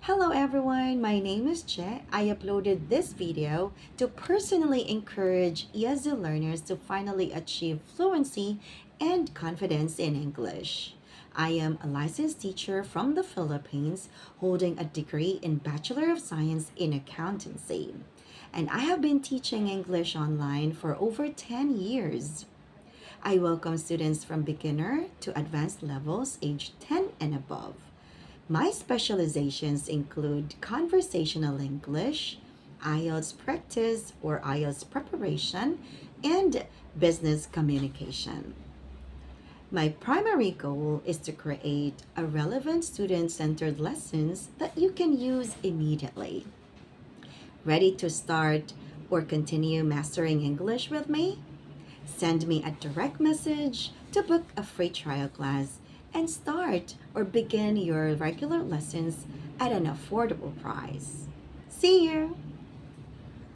Hello everyone, my name is Che. I uploaded this video to personally encourage ESL learners to finally achieve fluency and confidence in English. I am a licensed teacher from the Philippines holding a degree in Bachelor of Science in Accountancy. And I have been teaching English online for over 10 years. I welcome students from beginner to advanced levels aged 10 and above. My specializations include Conversational English, IELTS practice or IELTS preparation, and business communication. My primary goal is to create a relevant student-centered lessons that you can use immediately. Ready to start or continue mastering English with me? Send me a direct message to book a free trial class and start or begin your regular lessons at an affordable price. See you!